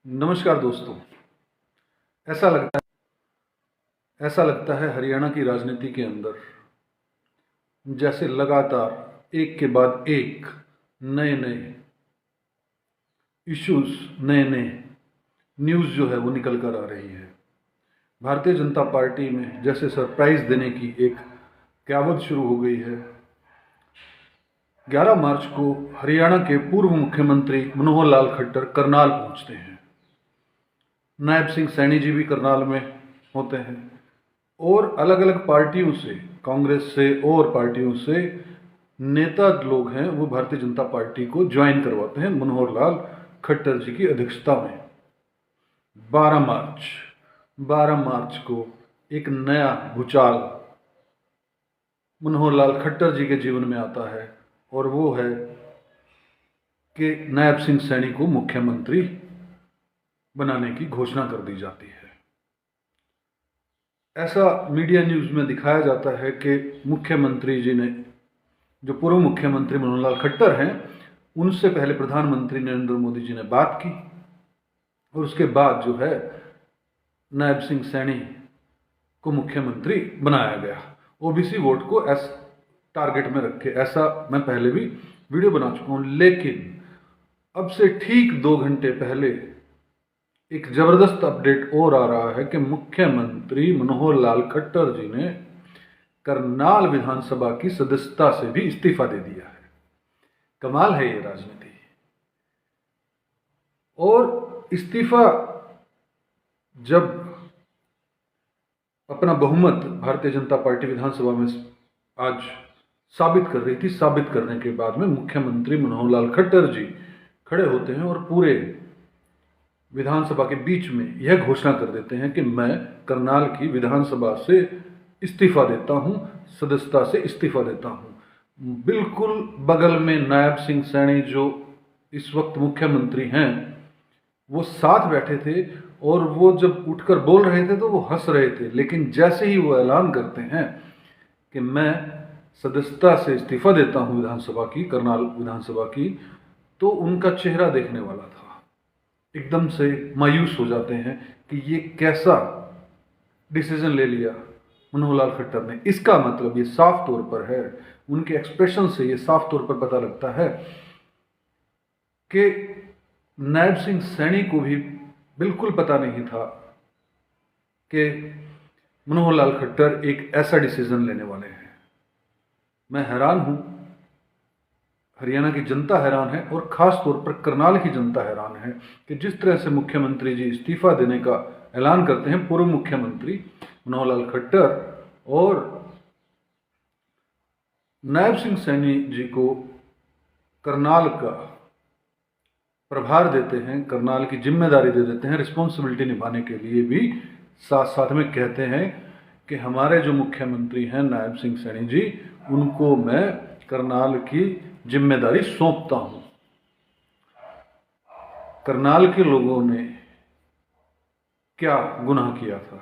नमस्कार दोस्तों। ऐसा लगता है हरियाणा की राजनीति के अंदर जैसे लगातार एक के बाद एक नए नए इश्यूज, नए नए न्यूज़ जो है वो निकल कर आ रही है। भारतीय जनता पार्टी में जैसे सरप्राइज देने की एक कयावत शुरू हो गई है। 11 मार्च को हरियाणा के पूर्व मुख्यमंत्री मनोहर लाल खट्टर करनाल पहुंचते हैं। नायब सिंह सैनी जी भी करनाल में होते हैं और अलग अलग पार्टियों से, कांग्रेस से और पार्टियों से नेता लोग हैं वो भारतीय जनता पार्टी को ज्वाइन करवाते हैं मनोहर लाल खट्टर जी की अध्यक्षता में। 12 मार्च को एक नया भूचाल मनोहर लाल खट्टर जी के जीवन में आता है और वो है कि नायब सिंह सैनी को मुख्यमंत्री बनाने की घोषणा कर दी जाती है। ऐसा मीडिया न्यूज़ में दिखाया जाता है कि मुख्यमंत्री जी ने, जो पूर्व मुख्यमंत्री मनोहर लाल खट्टर हैं, उनसे पहले प्रधानमंत्री नरेंद्र मोदी जी ने बात की और उसके बाद जो है नायब सिंह सैनी को मुख्यमंत्री बनाया गया। ओबीसी वोट को टारगेट में रखे, ऐसा मैं पहले भी वीडियो बना चुका हूं। लेकिन अब से ठीक 2 घंटे पहले एक जबरदस्त अपडेट और आ रहा है कि मुख्यमंत्री मनोहर लाल खट्टर जी ने करनाल विधानसभा की सदस्यता से भी इस्तीफा दे दिया है। कमाल है ये राजनीति। और इस्तीफा जब अपना बहुमत भारतीय जनता पार्टी विधानसभा में आज साबित कर रही थी, साबित करने के बाद में मुख्यमंत्री मनोहर लाल खट्टर जी खड़े होते हैं और पूरे विधानसभा के बीच में यह घोषणा कर देते हैं कि मैं करनाल की विधानसभा से इस्तीफा देता हूं, सदस्यता से इस्तीफा देता हूं। बिल्कुल बगल में नायब सिंह सैनी जो इस वक्त मुख्यमंत्री हैं वो साथ बैठे थे और वो जब उठकर बोल रहे थे तो वो हंस रहे थे। लेकिन जैसे ही वो ऐलान करते हैं कि मैं सदस्यता से इस्तीफा देता हूं विधानसभा की, करनाल विधानसभा की, तो उनका चेहरा देखने वाला था। एकदम से मायूस हो जाते हैं कि ये कैसा डिसीजन ले लिया मनोहर लाल खट्टर ने। इसका मतलब ये साफ तौर पर है, उनके एक्सप्रेशन से ये साफ तौर पर पता लगता है कि नायब सिंह सैनी को भी बिल्कुल पता नहीं था कि मनोहर लाल खट्टर एक ऐसा डिसीजन लेने वाले हैं। मैं हैरान हूं, हरियाणा की जनता हैरान है और खास तौर पर करनाल की जनता हैरान है कि जिस तरह से मुख्यमंत्री जी इस्तीफा देने का ऐलान करते हैं, पूर्व मुख्यमंत्री मनोहर लाल खट्टर, और नायब सिंह सैनी जी को करनाल का प्रभार देते हैं, करनाल की जिम्मेदारी दे देते हैं, रिस्पॉन्सिबिलिटी निभाने के लिए भी साथ साथ में कहते हैं कि हमारे जो मुख्यमंत्री हैं नायब सिंह सैनी जी, उनको मैं करनाल की जिम्मेदारी सौंपता हूं। करनाल के लोगों ने क्या गुनाह किया था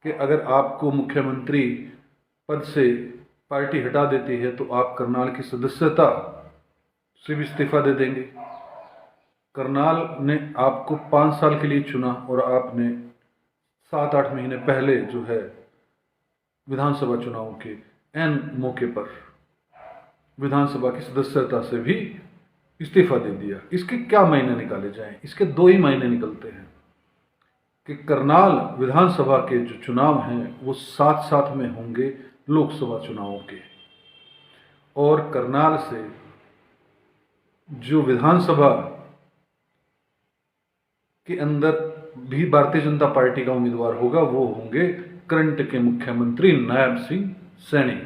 कि अगर आपको मुख्यमंत्री पद से पार्टी हटा देती है तो आप करनाल की सदस्यता से भी इस्तीफा दे देंगे। करनाल ने आपको 5 साल के लिए चुना और आपने 7-8 महीने पहले जो है विधानसभा चुनाव के एन मौके पर विधानसभा की सदस्यता से भी इस्तीफा दे दिया। इसके क्या मायने निकाले जाएं? इसके 2 ही मायने निकलते हैं कि करनाल विधानसभा के जो चुनाव हैं वो साथ साथ में होंगे लोकसभा चुनावों के, और करनाल से जो विधानसभा के अंदर भी भारतीय जनता पार्टी का उम्मीदवार होगा वो होंगे करंट के मुख्यमंत्री नायब सिंह सैनी।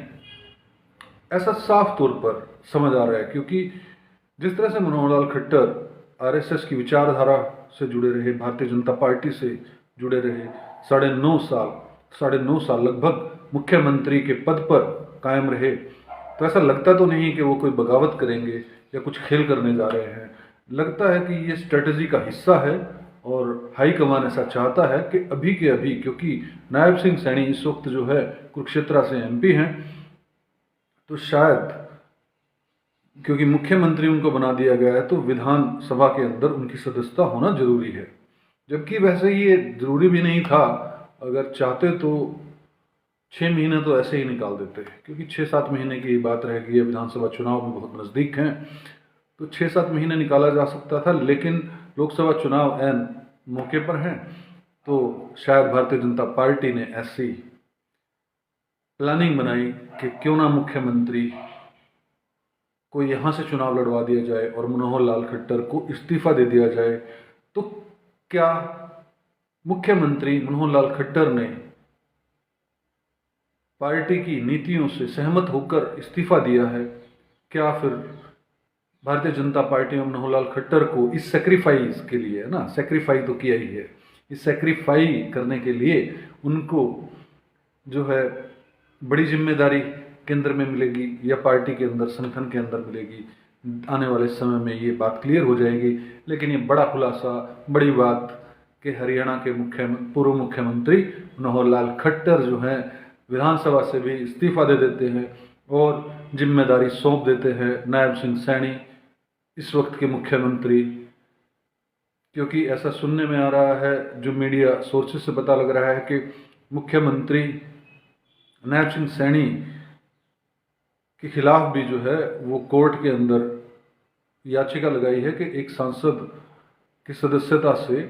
ऐसा साफ तौर पर समझ आ रहा है क्योंकि जिस तरह से मनोहर लाल खट्टर आरएसएस की विचारधारा से जुड़े रहे, भारतीय जनता पार्टी से जुड़े रहे, 9.5 साल लगभग मुख्यमंत्री के पद पर कायम रहे, तो ऐसा लगता तो नहीं कि वो कोई बगावत करेंगे या कुछ खेल करने जा रहे हैं। लगता है कि ये स्ट्रेटजी का हिस्सा है और हाईकमान ऐसा चाहता है कि अभी के अभी, क्योंकि नायब सिंह सैनी इस वक्त जो है कुरुक्षेत्र से एमपी हैं, तो शायद क्योंकि मुख्यमंत्री उनको बना दिया गया है तो विधानसभा के अंदर उनकी सदस्यता होना जरूरी है, जबकि वैसे ये जरूरी भी नहीं था। अगर चाहते तो 6 महीने तो ऐसे ही निकाल देते, क्योंकि 6-7 महीने की बात रह गई है, विधानसभा चुनाव भी बहुत नज़दीक हैं, तो 6-7 महीने निकाला जा सकता था। लेकिन लोकसभा चुनाव ऐन मौके पर हैं, तो शायद भारतीय जनता पार्टी ने ऐसी प्लानिंग बनाई कि क्यों ना मुख्यमंत्री को यहाँ से चुनाव लड़वा दिया जाए और मनोहर लाल खट्टर को इस्तीफा दे दिया जाए। तो क्या मुख्यमंत्री मनोहर लाल खट्टर ने पार्टी की नीतियों से सहमत होकर इस्तीफा दिया है? क्या फिर भारतीय जनता पार्टी में मनोहर लाल खट्टर को इस सेक्रीफाइस के लिए, है ना, सेक्रीफाई तो किया ही है, इस सेक्रीफाई करने के लिए उनको जो है बड़ी जिम्मेदारी केंद्र में मिलेगी या पार्टी के अंदर, संगठन के अंदर मिलेगी? आने वाले समय में ये बात क्लियर हो जाएगी। लेकिन ये बड़ा खुलासा, बड़ी बात कि हरियाणा के पूर्व मुख्यमंत्री मनोहर लाल खट्टर जो हैं विधानसभा से भी इस्तीफा दे देते हैं और जिम्मेदारी सौंप देते हैं नायब सिंह सैनी, इस वक्त के मुख्यमंत्री। क्योंकि ऐसा सुनने में आ रहा है, जो मीडिया सोर्सेस से पता लग रहा है कि मुख्यमंत्री नायब सिंह सैनी के खिलाफ भी जो है वो कोर्ट के अंदर याचिका लगाई है कि एक सांसद की सदस्यता से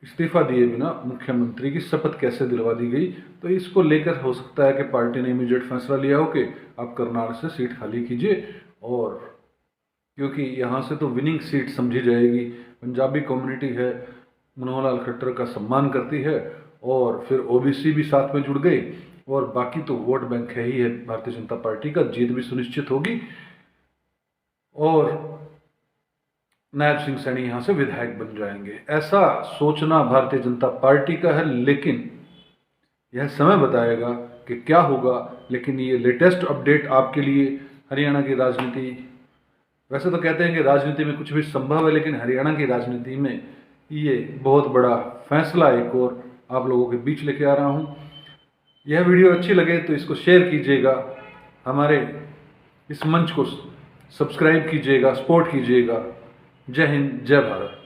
इस्तीफा दिए बिना मुख्यमंत्री की शपथ कैसे दिलवा दी गई। तो इसको लेकर हो सकता है कि पार्टी ने इमीडिएट फैसला लिया हो कि आप करनाल से सीट खाली कीजिए, और क्योंकि यहाँ से तो विनिंग सीट समझी जाएगी, पंजाबी कम्युनिटी है, मनोहर लाल खट्टर का सम्मान करती है, और फिर ओबीसी भी साथ में जुड़ गई, और बाकी तो वोट बैंक है ही है भारतीय जनता पार्टी का, जीत भी सुनिश्चित होगी और नायब सिंह सैनी यहाँ से विधायक बन जाएंगे। ऐसा सोचना भारतीय जनता पार्टी का है, लेकिन यह समय बताएगा कि क्या होगा। लेकिन ये लेटेस्ट अपडेट आपके लिए हरियाणा की राजनीति, वैसे तो कहते हैं कि राजनीति में कुछ भी संभव है, लेकिन हरियाणा की राजनीति में ये बहुत बड़ा फैसला एक और आप लोगों के बीच लेके आ रहा हूँ। यह वीडियो अच्छी लगे तो इसको शेयर कीजिएगा, हमारे इस मंच को सब्सक्राइब कीजिएगा, सपोर्ट कीजिएगा। जय हिंद, जय भारत।